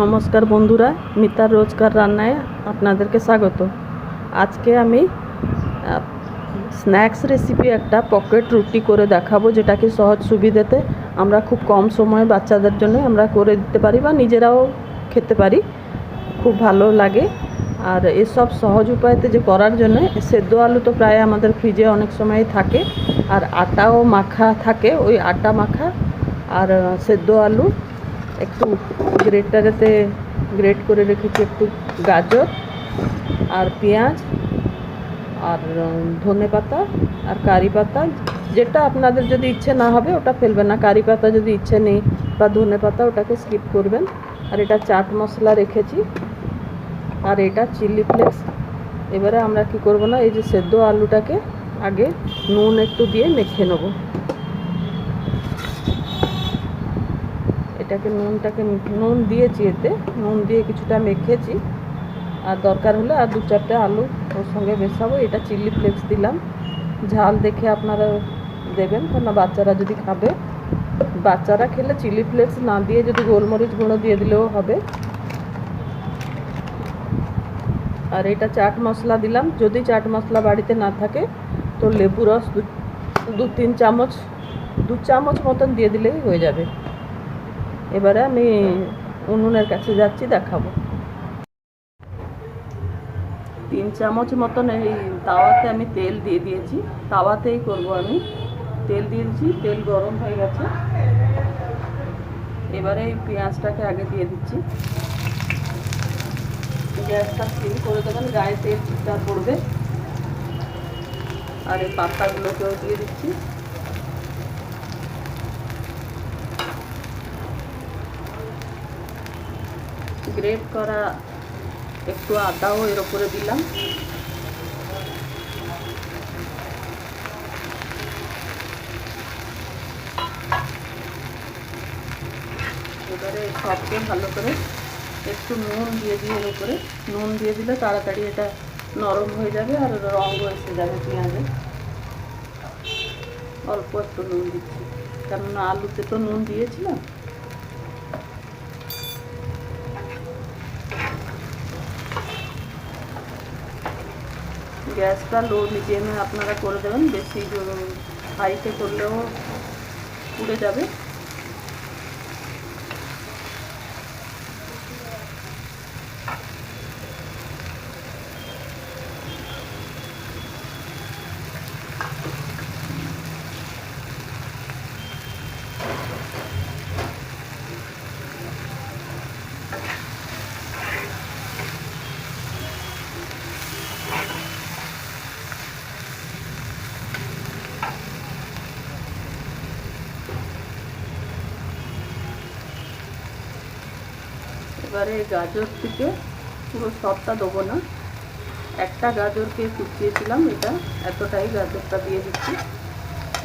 নমস্কার বন্ধুরা, মিতার রোজকার রান্নায় আপনাদেরকে স্বাগত। আজকে আমি স্ন্যাক্স রেসিপি একটা পকেট রুটি করে দেখাবো, যেটাকে সহজ সুবিধাতে আমরা খুব কম সময়ে বাচ্চাদের জন্য আমরা করে দিতে পারি বা নিজেরাও খেতে পারি, খুব ভালো লাগে। আর এসব সহজ উপায়তে যে করার জন্য সেদ্ধ আলু তো প্রায় আমাদের ফ্রিজে অনেক সময় থাকে, আর আটাও মাখা থাকে, ওই আটা মাখা আর সেদ্ধ আলু একটু গ্রেটারেতে গ্রেট করে রেখেছি, একটু গাজর আর পেঁয়াজ আর ধনে পাতা আর কারি পাতা, যেটা আপনাদের যদি ইচ্ছে না হবে ওটা ফেলবেন না। কারি পাতা যদি ইচ্ছে নেই বা ধনে পাতা, ওটাকে স্কিপ করবেন। আর এটা চাট মশলা রেখেছি, আর এটা চিলি ফ্লেক্স। এবারে আমরা কি করব না, এই যে সেদ্ধ আলুটাকে আগে নুন একটু দিয়ে মেখে নেব। এটাকে নুন দিয়েছি, এতে নুন দিয়ে কিছুটা মেখেছি, আর দরকার হলে আর 2-4টে আলু ওর সঙ্গে মেশাবো। এটা চিলি ফ্লেক্স দিলাম, ঝাল দেখে আপনারা দেবেন, কেন বাচ্চারা যদি খাবে। বাচ্চারা খেলে চিলি ফ্লেক্স না দিয়ে যদি গোলমরিচ গুঁড়ো দিয়ে দিলেও হবে। আর এটা চাট মশলা দিলাম, যদি চাট মশলা বাড়িতে না থাকে তো লেবু রস 2-3 চামচ, 2 চামচ মতন দিয়ে দিলেই হয়ে যাবে। এবারে আমি উনুনের কাছে যাচ্ছি, দেখাবো। 3 চামচ মতন এই তাওয়াতে আমি তেল দিয়ে দিয়েছি, তাওয়াতেই করব আমি। তেল দিয়েছি, তেল গরম হয়ে গেছে। এবারে এই পেঁয়াজটাকে আগে দিয়ে দিচ্ছি। গ্যাসটা সিম করে দেবেন, গায়ে তেল চিটটা পড়বে। আর এই পাতাগুলোকেও দিয়ে দিচ্ছি। গ্রেট করা একটু আদাও এর উপরে দিলাম। এবারে সবকে ভালো করে একটু নুন দিয়ে দিয়ে এর উপরে, নুন দিয়ে দিলে তাড়াতাড়ি এটা নরম হয়ে যাবে আর রঙও এসে যাবে পেঁয়াজে। অল্প একটু নুন দিচ্ছি, কেননা আলুতে তো নুন দিয়েছিলাম। গ্যাসটা লো মিডিয়ামে আপনারা করে দেবেন, বেশি হাইতে করলেও পুড়ে যাবে। এবারে গাজর থেকে পুরো সবটা দেবো না, একটা গাজরকে কুচিয়েছিলাম, এটা এতটাই গাজরটা দিয়ে দিচ্ছি।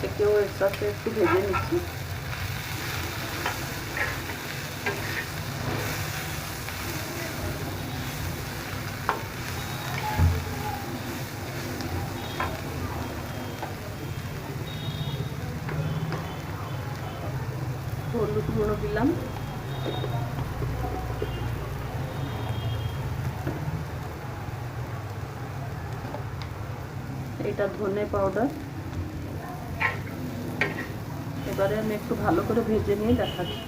একেও এর সাথে একটু ভেজে নিচ্ছি। হলুদ গুঁড়ো দিলাম, এটা ধনে পাউডার। এবারে আমি একটু ভালো করে ভেজে নিয়ে দেখাচ্ছি।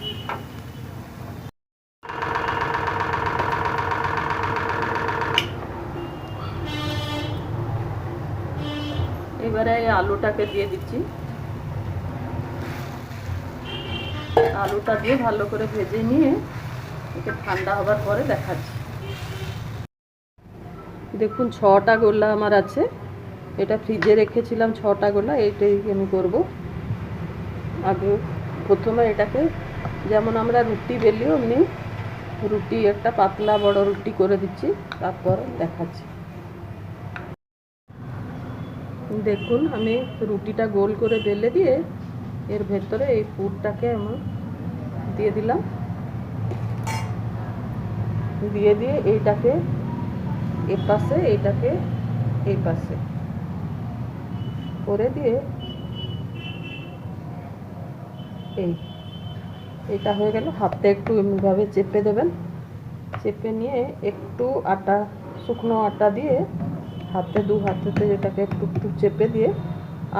এবারে আলুটাকে দিয়ে দিচ্ছি, আলুটা দিয়ে ভালো করে ভেজে নিয়ে একে ঠান্ডা হবার পরে দেখাচ্ছি। দেখুন 6টা গোলা আমার আছে, এটা ফ্রিজে রেখেছিলাম 6টা গোলা, এইটাই আমি করব। আগে প্রথমে এটাকে যেমন আমরা রুটি বেলি অমনি রুটি, একটা পাতলা বড় রুটি করে দিচ্ছি, তারপর দেখাচ্ছি। দেখুন আমি রুটিটা গোল করে বেলে দিয়ে এর ভেতরে এই পুরটাকে আমি দিয়ে দিলাম, দিয়ে দিয়ে এইটাকে এ পাশে, এইটাকে এই পাশে করে দিয়ে এইটা হয়ে গেল। হাতে একটু এমনিভাবে চেপে দেবেন, চেপে নিয়ে একটু আটা, শুকনো আটা দিয়ে দু হাতেতে এটাকে একটু একটু চেপে দিয়ে,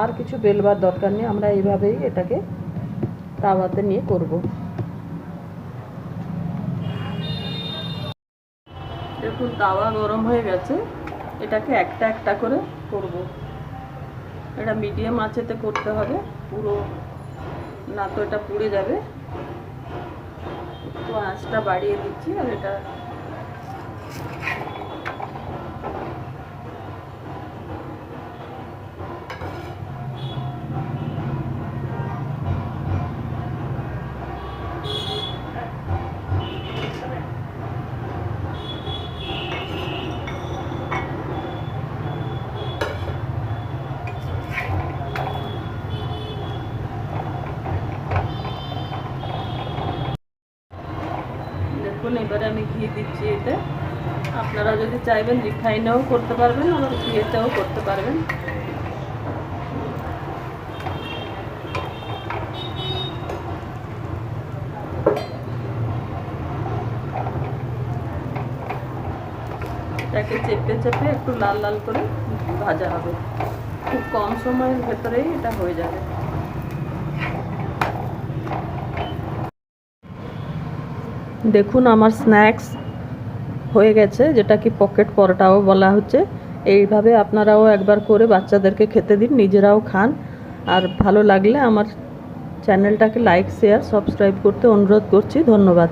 আর কিছু বেলবার দরকার নেই, আমরা এইভাবেই এটাকে তাওয়াতে নিয়ে করব। দেখুন তাওয়া গরম হয়ে গেছে, এটাকে একটা একটা করে করব। এটা মিডিয়াম আঁচেতে করতে হবে, পুরো না তো এটা পুড়ে যাবে। একটু আঁচটা বাড়িয়ে দিচ্ছি। আর এটা দেখুন এবারে আমি ঘি দিচ্ছি এতে। আপনারা যদি চাইবেন রিফাইনেও করতে পারবেন, আবার ঘিয়েতেও করতে পারবেন। এটাকে চেপে চেপে একটু লাল লাল করে ভাজা হবে। খুব কম সময়ের ভেতরেই এটা হয়ে যাবে। দেখুন আমার স্ন্যাক্স হয়ে গেছে, যেটা কি পকেট পরোটাও বলা হচ্ছে। এইভাবে আপনারাও একবার করে বাচ্চাদেরকে খেতে দিন, নিজেরাও খান। আর ভালো লাগলে আমার চ্যানেলটাকে লাইক, শেয়ার, সাবস্ক্রাইব করতে অনুরোধ করছি। ধন্যবাদ।